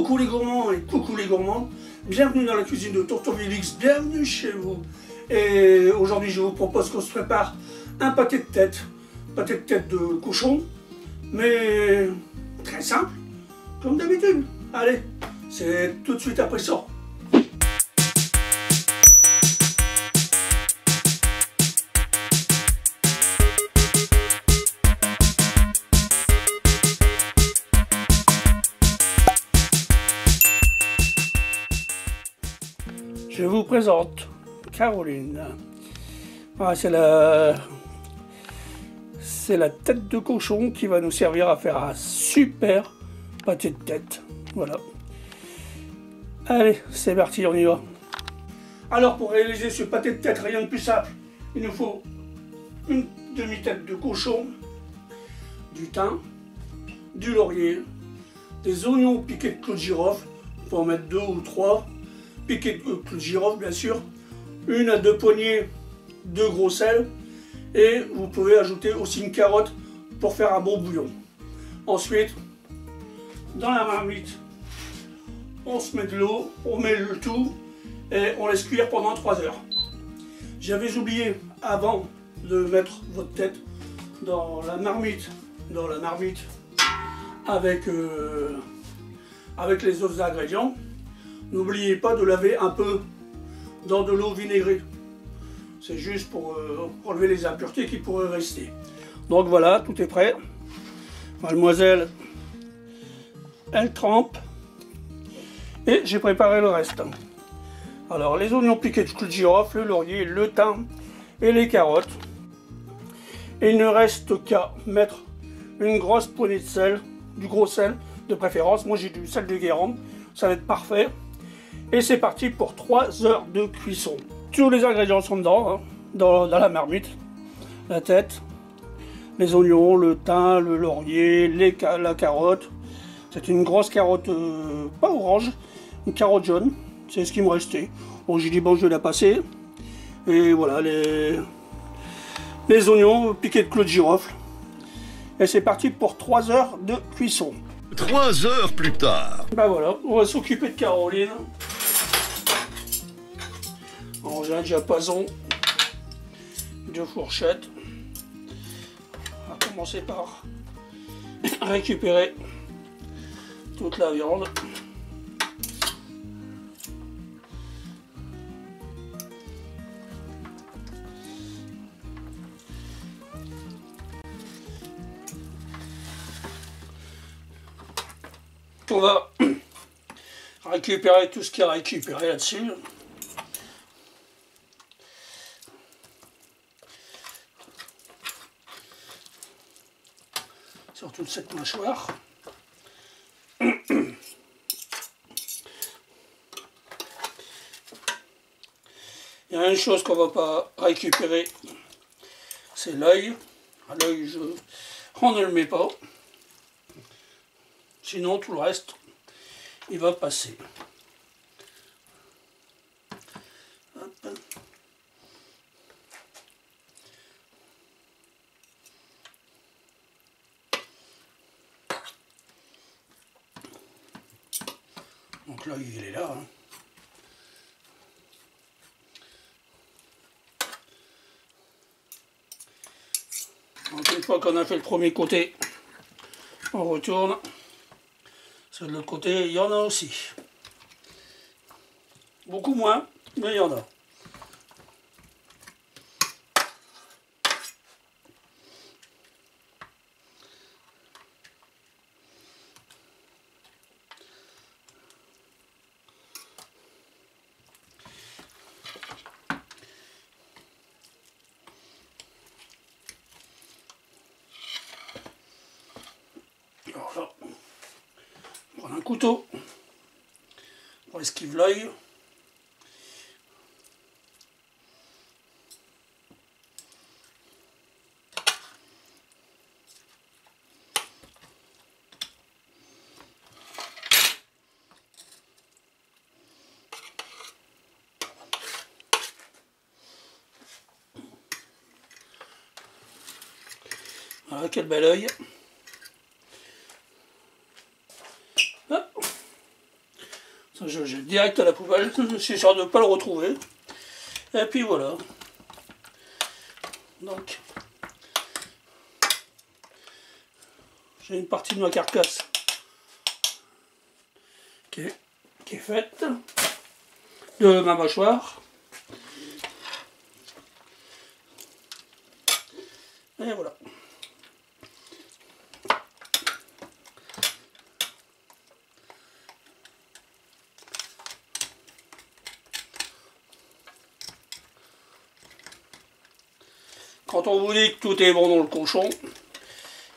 Coucou les gourmands et coucou les gourmandes, bienvenue dans la cuisine de Tonton Félix, bienvenue chez vous. Et aujourd'hui je vous propose qu'on se prépare un pâté de tête de cochon, mais très simple, comme d'habitude. Allez, c'est tout de suite après ça. Je vous présente Caroline. Ah, c'est la tête de cochon qui va nous servir à faire un super pâté de tête. Voilà. Allez, c'est parti, on y va. Alors, pour réaliser ce pâté de tête, rien de plus simple. Il nous faut une demi-tête de cochon, du thym, du laurier, des oignons piqués de clous de girofle. On peut en mettre 2 ou 3. Piqué de clous de girofle bien sûr, 1 à 2 poignées de gros sel, et vous pouvez ajouter aussi une carotte pour faire un bon bouillon. Ensuite, dans la marmite, on se met de l'eau, on met le tout et on laisse cuire pendant 3 heures. J'avais oublié avant de mettre votre tête dans la marmite avec les autres ingrédients. N'oubliez pas de laver un peu dans de l'eau vinaigrée. C'est juste pour enlever les impuretés qui pourraient rester. Donc voilà, tout est prêt. Mademoiselle, elle trempe. Et j'ai préparé le reste. Alors les oignons piqués de clous de girofle, le laurier, le thym et les carottes. Et il ne reste qu'à mettre une grosse poignée de sel, du gros sel de préférence. Moi j'ai du sel de Guérande, ça va être parfait. Et c'est parti pour 3 heures de cuisson. Tous les ingrédients sont dedans, hein, dans la marmite. La tête, les oignons, le thym, le laurier, la carotte. C'est une grosse carotte, pas orange, une carotte jaune. C'est ce qui me restait. Bon, j'ai dit bon, je vais la passer. Et voilà, les oignons piqués de clous de girofle. Et c'est parti pour 3 heures de cuisson. 3 heures plus tard. Ben voilà, on va s'occuper de Caroline. Alors j'ai un diapason, 2 fourchettes. On va commencer par récupérer toute la viande. On va récupérer tout ce qu'il y a à récupérer là-dessus. Sur toute cette mâchoire. Il y a une chose qu'on ne va pas récupérer, c'est l'œil. L'œil, on ne le met pas. Sinon, tout le reste, il va passer. Hop. Donc là, il est là. Hein. Donc une fois qu'on a fait le premier côté, on retourne. De l'autre côté, il y en a aussi. Beaucoup moins, mais il y en a. Alors là, on prend un couteau pour esquiver l'œil. Voilà, quel bel œil. Hop. Ça, je le jette direct à la poubelle, je suis sûr de ne pas le retrouver. Et puis voilà. Donc, j'ai une partie de ma carcasse qui est faite de ma mâchoire. Et voilà. Quand on vous dit que tout est bon dans le cochon,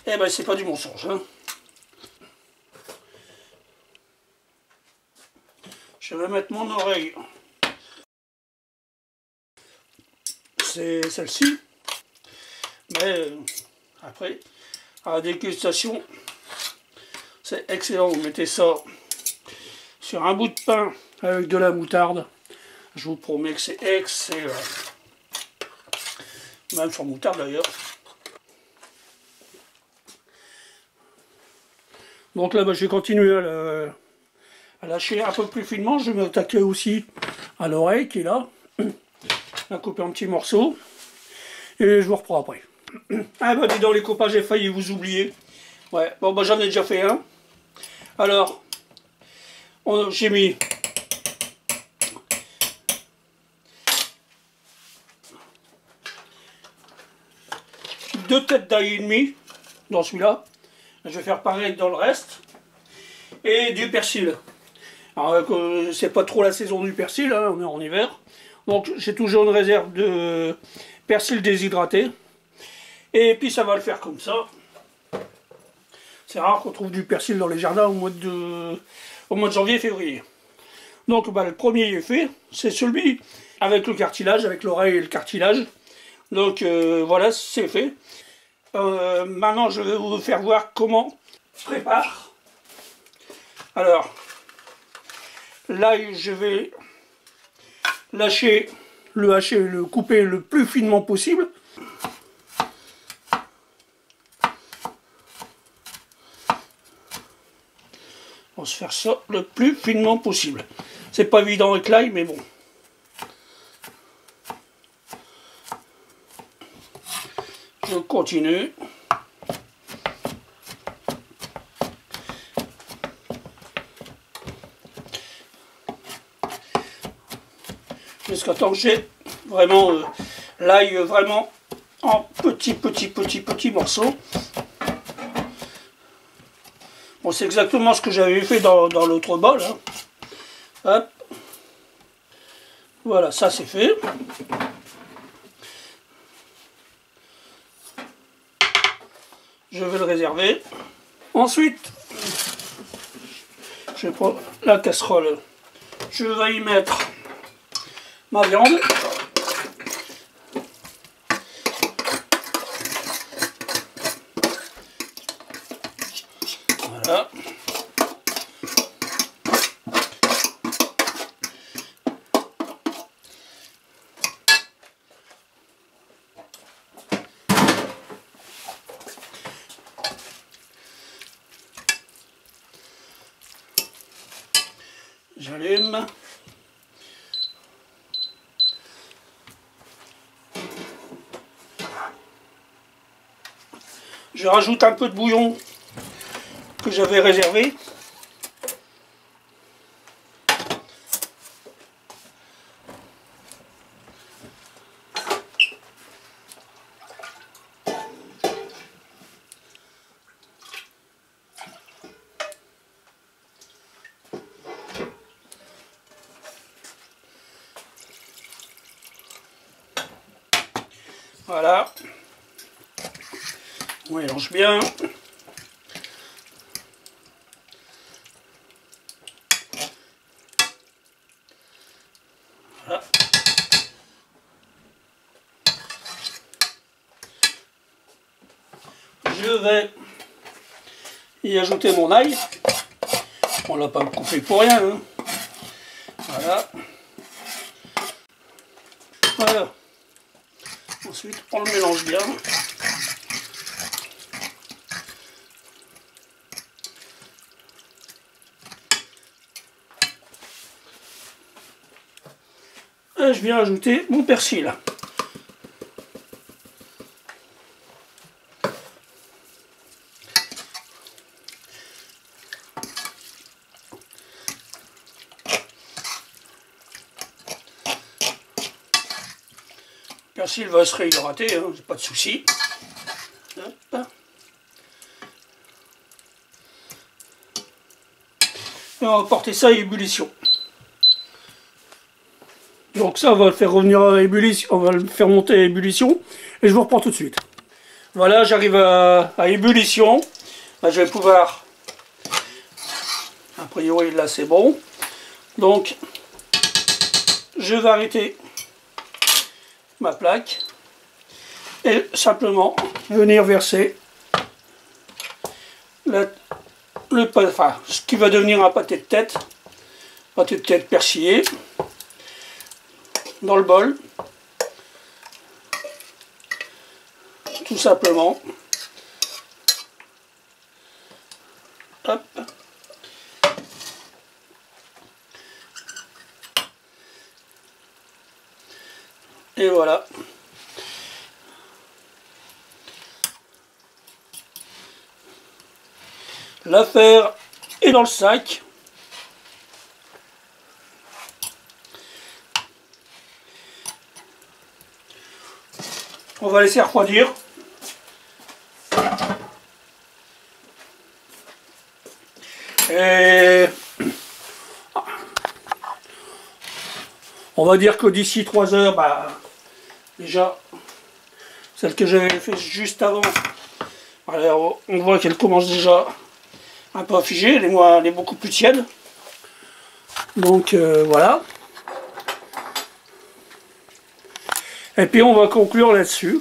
eh ben c'est pas du mensonge. Hein. Je vais mettre mon oreille. C'est celle-ci. Mais après, à la dégustation, c'est excellent. Vous mettez ça sur un bout de pain avec de la moutarde. Je vous promets que c'est excellent. Même sans moutarde d'ailleurs. Donc là, je vais continuer à lâcher un peu plus finement. Je vais m'attaquer aussi à l'oreille qui est là. La couper en petits morceaux. Et je vous reprends après. Ah bah dis donc les copains, j'ai failli vous oublier. Ouais, bon bah j'en ai déjà fait un. Alors, j'ai mis deux têtes d'ail et demi dans celui-là. Je vais faire pareil dans le reste. Et du persil. Alors c'est pas trop la saison du persil, hein, on est en hiver. Donc j'ai toujours une réserve de persil déshydraté. Et puis ça va le faire comme ça. C'est rare qu'on trouve du persil dans les jardins au mois de janvier-février. Donc bah, le premier est fait, c'est celui avec le cartilage, avec l'oreille et le cartilage. Donc voilà, c'est fait. Maintenant je vais vous faire voir comment je prépare. Alors, là je vais hacher, le couper le plus finement possible. On va se faire ça le plus finement possible. C'est pas évident avec l'ail, mais bon. Je continue. Jusqu'à temps que j'ai vraiment l'ail vraiment en petits morceaux. Bon, c'est exactement ce que j'avais fait dans l'autre bol. Hein. Hop. Voilà, ça c'est fait. Je vais le réserver. Ensuite, je prends la casserole. Je vais y mettre ma viande. Voilà. J'allume. Je rajoute un peu de bouillon que j'avais réservé. Voilà. On mélange bien. Voilà. Je vais y ajouter mon ail. On l'a pas coupé pour rien. Hein. Voilà. Voilà. Ensuite, on le mélange bien. là, je viens ajouter mon persil. Le persil va se réhydrater, hein, pas de souci. Hop. Et on va porter ça à ébullition. Donc ça, on va le faire revenir à ébullition, on va le faire monter à ébullition, et je vous reprends tout de suite. Voilà, j'arrive à ébullition. Là, je vais pouvoir, a priori là c'est bon. Donc, je vais arrêter ma plaque et simplement venir verser ce qui va devenir un pâté de tête persillé dans le bol, tout simplement. Hop. Et voilà. L'affaire est dans le sac. On va laisser refroidir. Et on va dire que d'ici 3 heures, déjà, celle que j'avais fait juste avant, alors on voit qu'elle commence déjà un peu à figer, elle est beaucoup plus tiède. Donc voilà. Et puis on va conclure là-dessus.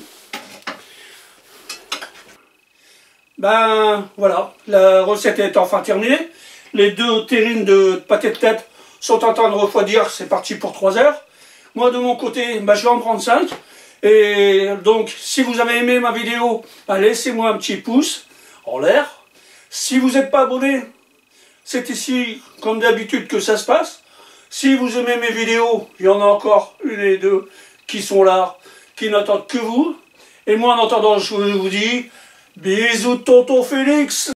Voilà, la recette est enfin terminée. Les 2 terrines de pâté de tête sont en train de refroidir, c'est parti pour 3 heures. Moi de mon côté, je vais en prendre 5. Et donc si vous avez aimé ma vidéo, laissez-moi un petit pouce en l'air. Si vous n'êtes pas abonné, c'est ici comme d'habitude que ça se passe. Si vous aimez mes vidéos, il y en a encore 1 et 2 qui sont là, qui n'attendent que vous. Et moi en attendant, je vous dis bisous tonton Félix.